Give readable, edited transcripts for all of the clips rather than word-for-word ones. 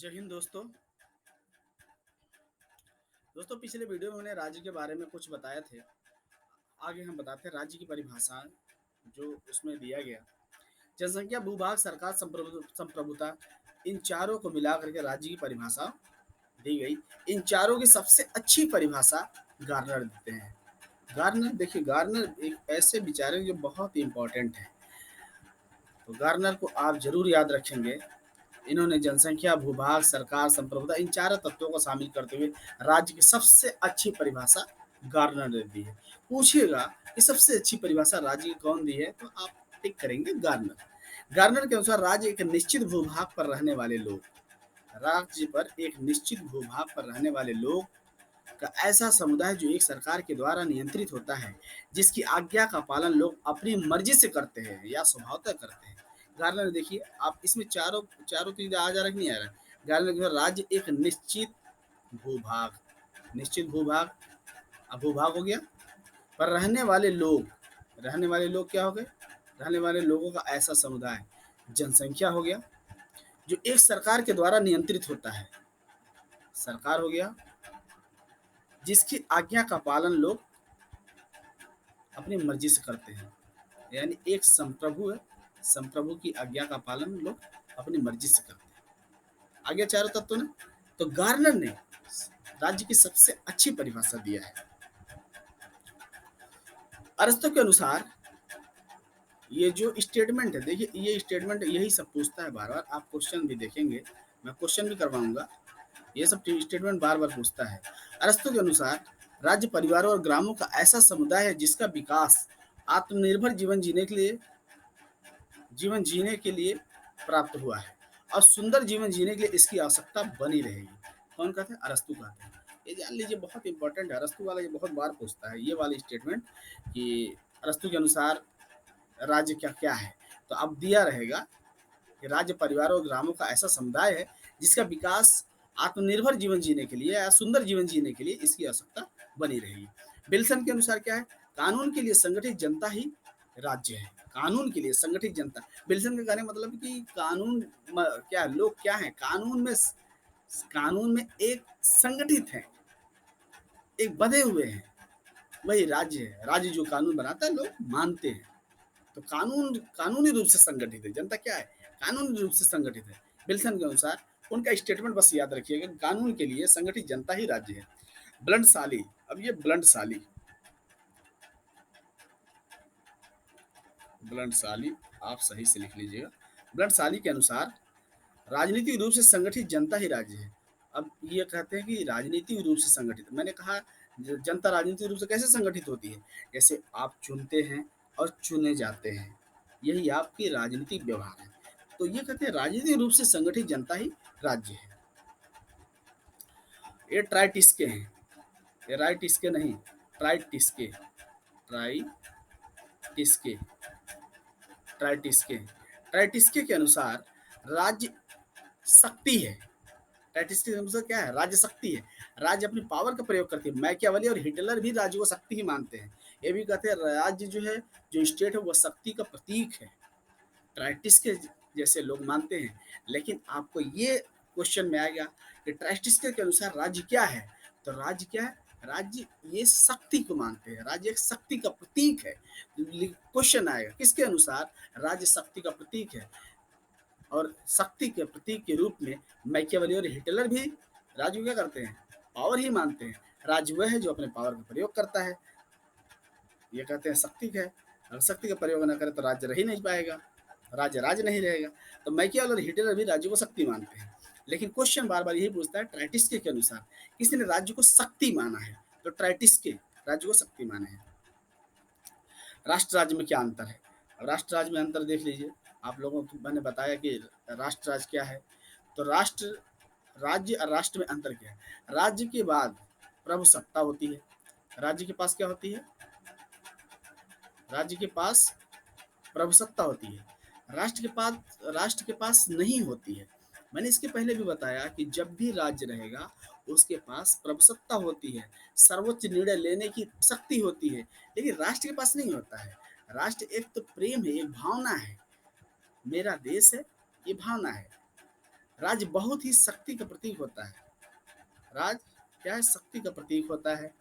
जय हिंद दोस्तों। पिछले वीडियो में मैंने राज्य के बारे में कुछ बताए थे। आगे हम बताते हैं राज्य की परिभाषा जो उसमें दिया गया। जनसंख्या, भूभाग, सरकार, संप्रभुता, इन चारों को मिला करके राज्य की परिभाषा दी गई। इन चारों की सबसे अच्छी परिभाषा गार्नर देते हैं। गार्नर देखिए, गार्नर एक ऐसे विचार हैं जो बहुत इंपॉर्टेंट है। तो गार्नर को आप जरूर याद रखेंगे। इन्होंने जनसंख्या, भूभाग, सरकार, संप्रभुता, इन चारों तत्वों को शामिल करते हुए राज्य की सबसे अच्छी परिभाषा गार्नर ने दी है। पूछिएगा कि सबसे अच्छी परिभाषा राज्य की कौन दी है, तो आप टिक करेंगे गार्नर। गार्नर के अनुसार राज्य एक निश्चित भूभाग पर रहने वाले लोग, राज्य पर एक निश्चित भूभाग पर रहने वाले लोग का ऐसा समुदाय जो एक सरकार के द्वारा नियंत्रित होता है, जिसकी आज्ञा का पालन लोग अपनी मर्जी से करते हैं या स्वभावतः करते हैं। गार्नर देखिए, आप इसमें चारों चारों चीज आ जा रहा है कि नहीं आ रहा है। गार्नर के राज्य एक निश्चित भूभाग, निश्चित भूभाग, अब भूभाग हो गया, पर रहने वाले लोग क्या हो गए? रहने वाले लोगों का ऐसा समुदाय, जनसंख्या हो गया, जो एक सरकार के द्वारा नियंत्रित होता है, सरकार हो गया, जिसकी आज्ञा का पालन लोग अपनी मर्जी से करते हैं, यानी एक संप्रभु है, संप्रभु की आज्ञा का पालन लोग अपनी मर्जी से करते हैं। आगे चारों तत्व ने, तो गार्नर ने राज्य की सबसे अच्छी परिभाषा दिया है। अरस्तु के अनुसार ये जो स्टेटमेंट है, देखिए ये स्टेटमेंट यही सब पूछता है बार बार, आप क्वेश्चन भी देखेंगे, मैं क्वेश्चन भी करवाऊंगा, ये सब स्टेटमेंट बार बार पूछता है। अरस्तु के अनुसार राज्य परिवारों और ग्रामों का ऐसा समुदाय है जिसका विकास आत्मनिर्भर जीवन जीने के लिए प्राप्त हुआ है और सुंदर जीवन जीने के लिए इसकी आवश्यकता बनी रहेगी। कौन कहते हैं? अरस्तु कहते हैं। ये जान लीजिए, बहुत इंपॉर्टेंट है। अरस्तु वाला ये बहुत बार पूछता है, ये वाला स्टेटमेंट कि अरस्तु के अनुसार राज्य क्या क्या है। तो अब दिया रहेगा कि राज्य परिवारों और ग्रामों का ऐसा समुदाय है जिसका विकास आत्मनिर्भर जीवन जीने के लिए या सुंदर जीवन जीने के लिए इसकी आवश्यकता बनी रहेगी। विल्सन के अनुसार क्या है? कानून के लिए संगठित जनता ही राज्य है। कानून के लिए संगठित जनता, विल्सन का कहने का मतलब कि कानून क्या है, लोग क्या है, कानून में एक संगठित है, एक बधे हुए हैं, वही राज्य है। राज्य जो कानून बनाता है लोग मानते हैं। तो कानून कानूनी रूप से संगठित है। जनता क्या है? कानूनी रूप से संगठित है। विल्सन के अनुसार उनका स्टेटमेंट बस याद रखिएगा, कानून के लिए संगठित जनता ही राज्य है। ब्लंडसाली, अब ये ब्लंडसाली आप सही से लिख लीजिएगा। ब्लंडसाली के अनुसार राजनीतिक रूप से संगठित जनता ही राज्य है। अब ये कहते हैं कि राजनीतिक रूप से संगठित, मैंने कहा जनता राजनीतिक रूप से कैसे संगठित होती है? जैसे आप चुनते हैं और चुने जाते हैं, यही आपकी राजनीतिक व्यवहार है। तो ये कहते हैं राजनीतिक रूप से संगठित जनता ही राज्य है। ये ट्राइटिस्के हैं, ये राइटिस्के नहीं, ट्राइटिस्के, ट्राइटिस्के, ट्राइटिस्के। ट्राइटिस्के के अनुसार राज्य शक्ति है। टैटिस्टिक मतलब क्या है? राज्य शक्ति है। राज्य अपनी पावर का प्रयोग करती है। मैकियावेली और हिटलर भी राज्य को शक्ति ही मानते हैं। ये भी कहते हैं राज्य जो है, जो स्टेट है, वो शक्ति का प्रतीक है। ट्राइटिस के जैसे लोग मानते हैं। लेकिन आपको ये क्वेश्चन में आएगा कि ट्राइटिस के अनुसार राज्य क्या है? तो राज्य क्या है? राज्य ये शक्ति को मानते हैं। राज्य एक शक्ति का प्रतीक है। क्वेश्चन आएगा किसके अनुसार राज्य शक्ति का प्रतीक है? और शक्ति के प्रतीक के रूप में मैकियावेली और हिटलर भी राज्य को क्या करते हैं? पावर ही मानते हैं। राज्य वह है जो अपने पावर का प्रयोग करता है। ये कहते हैं शक्ति है, अगर शक्ति का प्रयोग न करे तो राज्य रह ही नहीं पाएगा, राज्य नहीं रहेगा। तो मैकियावेली और हिटलर भी राज्य को शक्ति मानते हैं। लेकिन क्वेश्चन बार बार यही पूछता है ट्राइटिस्के के अनुसार किसने राज्य को शक्ति माना है? तो ट्राइटिस्के राज्य को शक्ति माने हैं। राष्ट्र राज्य में क्या अंतर है? राष्ट्र राज्य में अंतर देख लीजिए। आप लोगों को मैंने बताया कि राष्ट्र राज्य क्या है। तो राष्ट्र राज्य और राष्ट्र में अंतर क्या है? राज्य के बाद प्रभु सत्ता होती है। राज्य के पास क्या होती है? राज्य के पास प्रभु सत्ता होती है। राष्ट्र के पास नहीं होती है। मैंने इसके पहले भी बताया कि जब भी राज्य रहेगा उसके पास प्रभुसत्ता होती है, सर्वोच्च निर्णय लेने की शक्ति होती है, लेकिन राष्ट्र के पास नहीं होता है। राष्ट्र एक तो प्रेम है, एक भावना है, मेरा देश है, ये भावना है। राज्य बहुत ही शक्ति का प्रतीक होता है। राज क्या है? शक्ति का प्रतीक होता है।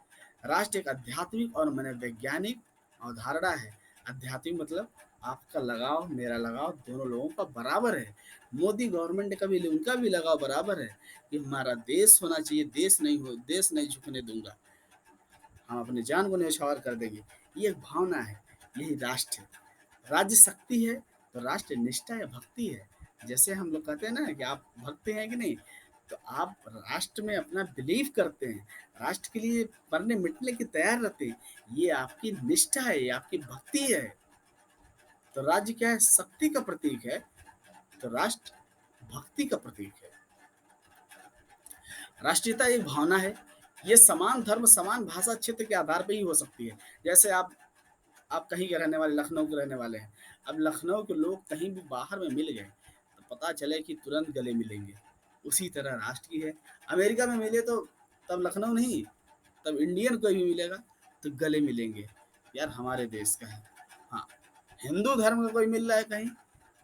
राष्ट्र एक आध्यात्मिक और मनोवैज्ञानिक अवधारणा है। आध्यात्मिक मतलब आपका लगाव मेरा लगाव दोनों लोगों का बराबर है। मोदी गवर्नमेंट का भी उनका भी लगाव बराबर है कि हमारा देश होना चाहिए, देश नहीं झुकने दूंगा, हम अपनी जान को न्यौछावर कर देंगे। ये एक भावना है, यही राष्ट्र है। राज्य शक्ति है तो राष्ट्र निष्ठा या भक्ति है। जैसे हम लोग कहते हैं ना कि आप भक्त हैं कि नहीं, तो आप राष्ट्र में अपना बिलीव करते हैं, राष्ट्र के लिए मरने मिटने की तैयार रहते हैं। ये आपकी निष्ठा है, ये आपकी भक्ति है। तो राज्य क्या है? शक्ति का प्रतीक है। तो राष्ट्र भक्ति का प्रतीक है। राष्ट्रीयता एक भावना है। ये समान धर्म, समान भाषा, क्षेत्र के आधार पर ही हो सकती है। जैसे आप कहीं के रहने वाले, लखनऊ के रहने वाले हैं। अब लखनऊ के लोग कहीं भी बाहर में मिल गए तो पता चले कि तुरंत गले मिलेंगे। उसी तरह राष्ट्र की है। अमेरिका में मिले तो तब लखनऊ नहीं, तब इंडियन कोई भी मिलेगा तो गले मिलेंगे, यार हमारे देश का है। हाँ, हिंदू धर्म का कोई मिल रहा है कहीं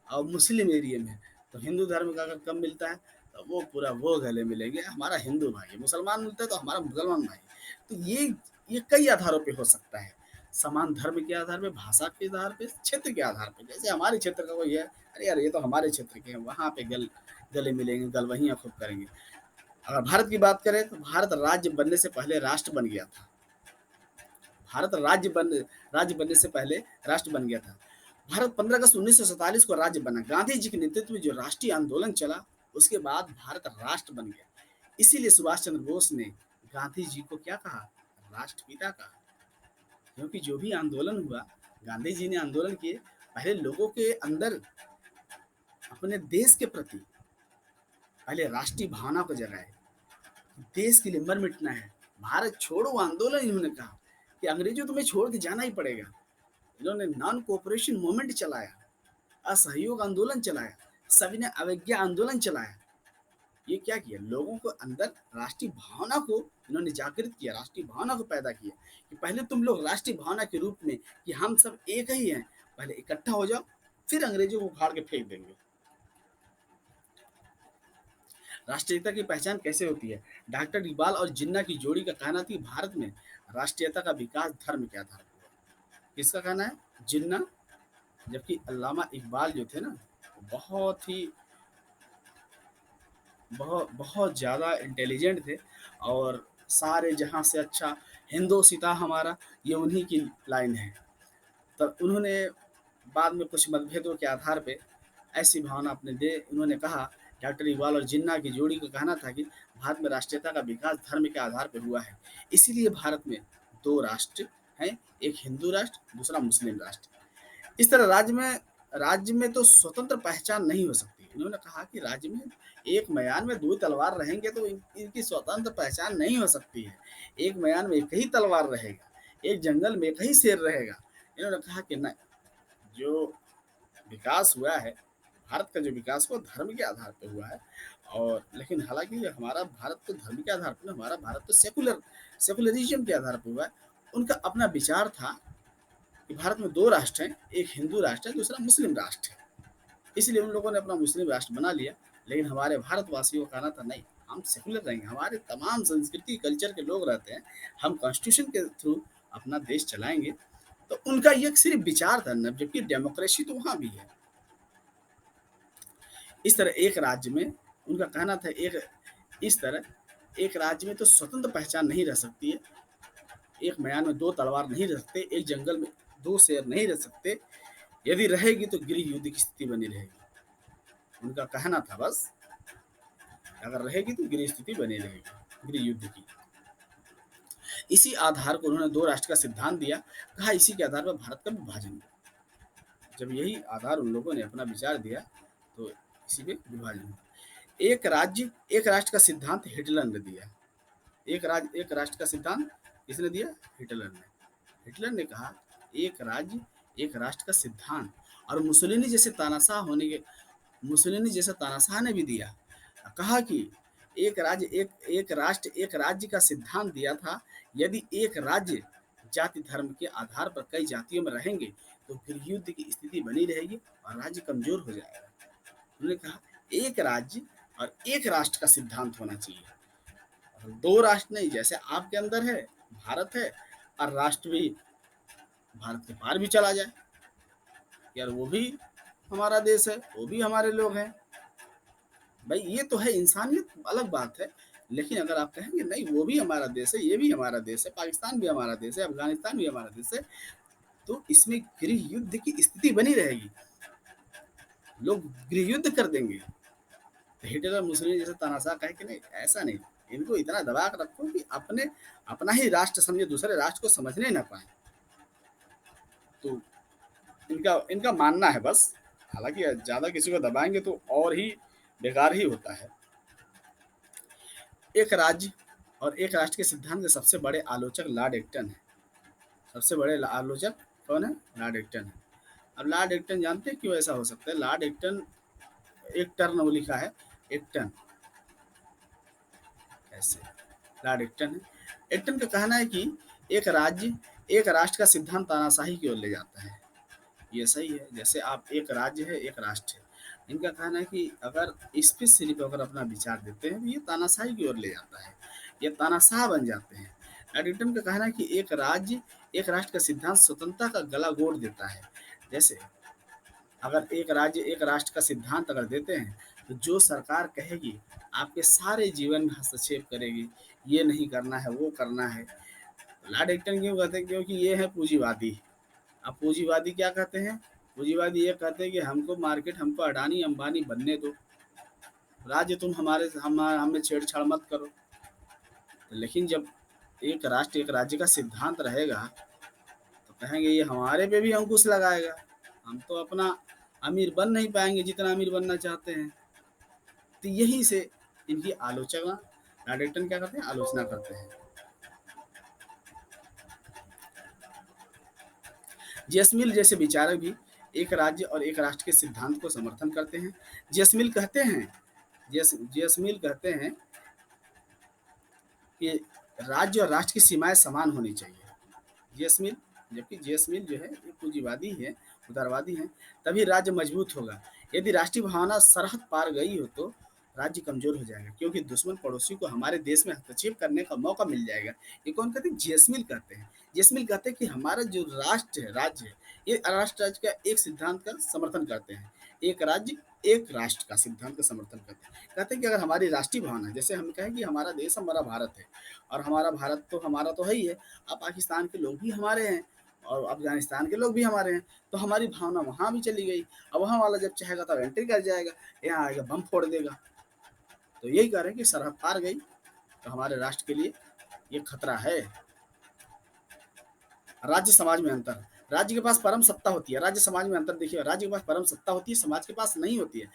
और मुस्लिम एरिया में, तो हिंदू धर्म का अगर कम मिलता है तो वो पूरा वो गले मिलेंगे, हमारा हिंदू भाई है। मुसलमान मिलता है तो हमारा मुसलमान भाई। तो ये कई आधारों पे हो सकता है। समान धर्म के आधार पे, भाषा के आधार पे, क्षेत्र के आधार पे। जैसे हमारे क्षेत्र का कोई है, अरे यार ये तो हमारे क्षेत्र के हैं, वहाँ पे गले मिलेंगे, गलवहियाँ खूब करेंगे। अगर भारत की बात करें तो भारत राज्य बनने से पहले राष्ट्र बन गया था। भारत राज्य बनने से पहले राष्ट्र बन गया था। भारत 15 अगस्त 1947 को राज्य बना। गांधी जी के नेतृत्व में जो राष्ट्रीय आंदोलन चला, उसके बाद भारत राष्ट्र बन गया। इसीलिए सुभाष चंद्र बोस ने गांधी जी को क्या कहा? राष्ट्रपिता कहा। क्योंकि जो भी आंदोलन हुआ, गांधी जी ने आंदोलन किए, पहले लोगों के अंदर अपने देश के प्रति पहले राष्ट्रीय भावना को जगाए। देश के लिए मर मिटना है, भारत छोड़ो आंदोलन इन्होंने कहा कि अंग्रेजों तुम्हें छोड़ के जाना ही पड़ेगा। इन्होंने नॉन कोऑपरेशन मूवमेंट चलाया, असहयोग आंदोलन चलाया, सविनय अवज्ञा आंदोलन चलाया। ये क्या किया? लोगों को अंदर राष्ट्रीय भावना को इन्होंने जागृत किया, राष्ट्रीय भावना को पैदा किया कि पहले तुम लोग राष्ट्रीय भावना के रूप में कि हम सब एक ही हैं, पहले इकट्ठा हो जाओ, फिर अंग्रेजों को उखाड़ के फेंक देंगे। राष्ट्रीयता की पहचान कैसे होती है? डॉक्टर इकबाल और जिन्ना की जोड़ी का कहना थी भारत में राष्ट्रीयता का विकास धर्म के आधार पर हुआ। किसका कहना है? जिन्ना। जबकि अल्लामा इकबाल जो थे ना, बहुत ही बहुत बहुत ज़्यादा इंटेलिजेंट थे और सारे जहाँ से अच्छा हिंदोसिता हमारा, ये उन्हीं की लाइन है। तब उन्होंने बाद में कुछ मतभेदों के आधार पे ऐसी भावना अपने दे उन्होंने कहा। डॉक्टर इकबाल और जिन्ना की जोड़ी का कहना था कि भारत में राष्ट्रीयता का विकास धर्म के आधार पर हुआ है। इसीलिए भारत में दो राष्ट्र हैं, एक हिंदू राष्ट्र, दूसरा मुस्लिम राष्ट्र। इस तरह राज्य में तो स्वतंत्र पहचान नहीं हो सकती। इन्होंने कहा कि राज्य में एक मैदान में दो तलवार रहेंगे तो इनकी स्वतंत्र पहचान नहीं हो सकती है। एक मैदान में एक ही तलवार रहेगा, एक जंगल में एक ही शेर रहेगा। इन्होंने कहा कि नहीं, जो विकास हुआ है, भारत का जो विकास हुआ धर्म के आधार पर हुआ है। और लेकिन हालांकि हमारा भारत तो धर्म के आधार पर, हमारा भारत तो सेकुलरिज्म के आधार पर हुआ है। उनका अपना विचार था कि भारत में दो राष्ट्र हैं, एक हिंदू राष्ट्र है, दूसरा मुस्लिम राष्ट्र है। इसलिए उन लोगों ने अपना मुस्लिम राष्ट्र बना लिया। लेकिन हमारे भारतवासियों का कहना था नहीं, हम सेकुलर रहेंगे, हमारे तमाम संस्कृति कल्चर के लोग रहते हैं, हम कॉन्स्टिट्यूशन के थ्रू अपना देश चलाएंगे। तो उनका ये सिर्फ विचार था न, जबकि डेमोक्रेसी तो वहाँ भी है। इस तरह एक राज्य में उनका कहना था, इस तरह एक राज्य में तो स्वतंत्र पहचान नहीं रह सकती है। एक मैदान में दो तलवार नहीं रह सकते, एक जंगल में दो शेर नहीं रह सकते। यदि रहेगी तो गृह युद्ध की स्थिति बनी रहेगी। उनका कहना था बस, अगर रहेगी तो गृह स्थिति बनी रहेगी, गृह युद्ध की। इसी आधार को उन्होंने दो राष्ट्र का सिद्धांत दिया। कहा इसी के आधार पर भारत का विभाजन हुआ। जब यही आधार उन लोगों ने अपना विचार दिया तो इसी पे विभाजन हुआ। एक राष्ट्र का सिद्धांत हिटलर ने दिया। एक राष्ट्र का सिद्धांत किसने दिया? हिटलर ने। हिटलर ने कहा एक राज्य एक राष्ट्र का सिद्धांत। और मुसोलिनी जैसे तानाशाह ने भी दिया। कहा कि एक राष्ट्र एक राज्य का सिद्धांत दिया था। यदि एक राज्य जाति धर्म के आधार पर कई जातियों में रहेंगे तो गृह युद्ध की स्थिति बनी रहेगी और राज्य कमजोर हो जाएगा। उन्होंने कहा एक राज्य और एक राष्ट्र का सिद्धांत होना चाहिए। और दो राष्ट्र नहीं, जैसे आपके अंदर है, भारत है, और राष्ट्र भी भारत के पार भी चला जाए, यार वो भी हमारा देश है, वो भी हमारे लोग हैं। भाई ये तो है इंसानियत, अलग बात है। लेकिन अगर आप कहेंगे नहीं वो भी हमारा देश है, ये भी हमारा देश है, पाकिस्तान भी हमारा देश है, अफगानिस्तान भी हमारा देश है, तो इसमें गृह युद्ध की स्थिति बनी रहेगी, लोग गृह युद्ध कर देंगे। तो हिटलर मुसोलिनी जैसे तानाशाह कहे कि नहीं, ऐसा नहीं, इनको इतना दबा कर रखो कि अपने अपना ही राष्ट्र समझे, दूसरे राष्ट्र को समझने ना पाए। तो इनका इनका मानना है बस। हालांकि ज्यादा किसी को दबाएंगे तो और ही बेकार ही होता है। एक राज्य और एक राष्ट्र के सिद्धांत के सबसे बड़े आलोचक लॉर्ड एक्टन है। सबसे बड़े आलोचक कौन है? लॉर्ड एक्टन है। अब लॉर्ड एक्टन जानते हैं क्यों ऐसा हो सकता है? लॉर्ड एक्टन, एक टर्न वो लिखा है, एक्टन, ऐसे लॉर्ड एक्टन है। एक्टन का कहना है कि एक राज्य एक राष्ट्र का सिद्धांत तानाशाही की ओर ले जाता है। ये सही है। जैसे आप, एक राज्य है एक राष्ट्र है, इनका कहना है कि अगर इस पे सिर्फ अगर अपना विचार देते हैं तो ये तानाशाही की ओर ले जाता है, ये तानाशाह बन जाते हैं। एडिटन का कहना है कि एक राज्य एक राष्ट्र का सिद्धांत स्वतंत्रता का गला घोट देता है। जैसे अगर एक राज्य एक राष्ट्र का सिद्धांत अगर देते हैं तो जो सरकार कहेगी आपके सारे जीवन में हस्तक्षेप करेगी, ये नहीं करना है वो करना है। लॉर्ड एक्टन क्यों कहते हैं? क्योंकि ये है पूंजीवादी। अब पूंजीवादी क्या कहते हैं? पूंजीवादी ये कहते हैं कि हमको मार्केट, हमको अडानी अंबानी बनने दो, राज्य तुम हमारे हमें छेड़छाड़ मत करो। लेकिन जब एक राष्ट्र एक राज्य का सिद्धांत रहेगा तो कहेंगे ये हमारे पे भी अंकुश लगाएगा, हम तो अपना अमीर बन नहीं पाएंगे जितना अमीर बनना चाहते हैं। तो यही से इनकी आलोचना नाडेक्टन क्या करते हैं? आलोचना करते हैं। जेसमिल जैसे विचारक भी एक राज्य और एक राष्ट्र के सिद्धांत को समर्थन करते हैं। जेसमिल कहते हैं जेसमिल कहते हैं कि राज्य और राष्ट्र की सीमाएं समान होनी चाहिए। जेसमिल, जबकि जेसमिल जो है ये पूंजीवादी है, उदारवादी है। तभी राज्य मजबूत होगा। यदि राष्ट्रीय भावना सरहद पार गई हो तो राज्य कमजोर हो जाएगा, क्योंकि दुश्मन पड़ोसी को हमारे देश में हस्तक्षेप करने का मौका मिल जाएगा। ये कौन कहते हैं? जेसमिल कहते हैं। जेसमिल कहते हैं कि हमारा जो राष्ट्र है, राज्य है, ये राष्ट्र राज्य का एक सिद्धांत का समर्थन करते हैं। एक राज्य एक राष्ट्र का सिद्धांत का समर्थन करते हैं। कहते हैं कि अगर हमारी राष्ट्रीय भावना, जैसे हम कहें कि हमारा देश हमारा भारत है, और हमारा भारत तो हमारा तो है ही है, अब पाकिस्तान के लोग भी हमारे हैं और अफगानिस्तान के लोग भी हमारे हैं, तो हमारी भावना वहाँ भी चली गई। अब वहाँ वाला जब चाहेगा तब एंट्री कर जाएगा, यहाँ आएगा बम फोड़ देगा। तो यही कह रहे हैं कि सरहद पार गई तो हमारे राष्ट्र के लिए ये खतरा है। राज्य समाज में अंतर। राज्य के पास परम सत्ता होती है, राज्य समाज में अंतर देखिए। राज्य के पास परम सत्ता होती है, समाज के पास नहीं होती है।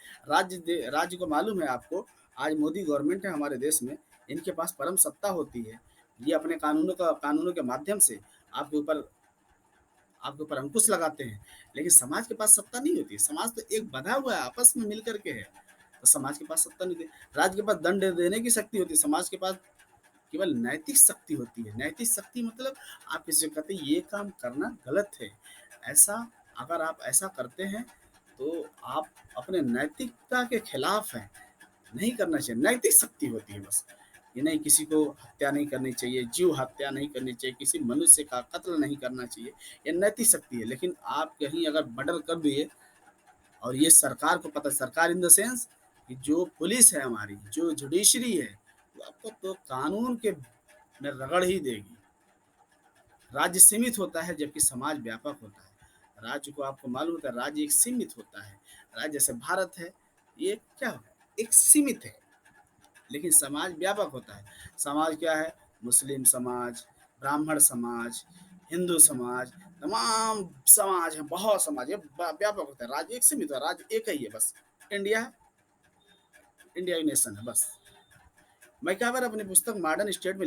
राज्य को मालूम है आपको, आज मोदी गवर्नमेंट है हमारे देश में, इनके पास परम सत्ता होती है। ये अपने कानूनों के माध्यम से आपके ऊपर आपके ऊपर अंकुश लगाते हैं। लेकिन समाज के पास सत्ता नहीं होती। समाज तो एक बंधा हुआ है, आपस में मिल करके है। तो समाज के पास सत्ता नहीं होती। राज्य के पास दंड देने की शक्ति होती है, समाज के पास केवल नैतिक शक्ति होती है। नैतिक शक्ति मतलब आप किसी को कहते हैं ये काम करना गलत है, ऐसा अगर आप ऐसा करते हैं तो आप अपने नैतिकता के खिलाफ हैं, नहीं करना चाहिए। नैतिक शक्ति होती है बस। ये नहीं, किसी को हत्या नहीं करनी चाहिए, जीव हत्या नहीं करनी चाहिए, किसी मनुष्य का कत्ल नहीं करना चाहिए, ये नैतिक शक्ति है। लेकिन आप कहीं अगर मर्डर कर दिए, और ये सरकार को पता, सरकार इन द सेंस कि जो पुलिस है हमारी, जो जुडिशरी है, वो आपको तो कानून के में रगड़ ही देगी। राज्य सीमित होता है जबकि समाज व्यापक होता है। राज्य को आपको मालूम होता है, राज्य एक सीमित होता है। राज्य जैसे भारत है, ये क्या होगा? एक सीमित है। लेकिन समाज व्यापक होता है। समाज क्या है? मुस्लिम समाज, ब्राह्मण समाज, हिंदू समाज, तमाम समाज है, बहुत समाज है, व्यापक होता है। राज्य एक सीमित है, राज्य एक ही है बस। इंडिया है, इंडिया एक नेशन है बस। मैकावर अपनी पुस्तक मॉडर्न स्टेट में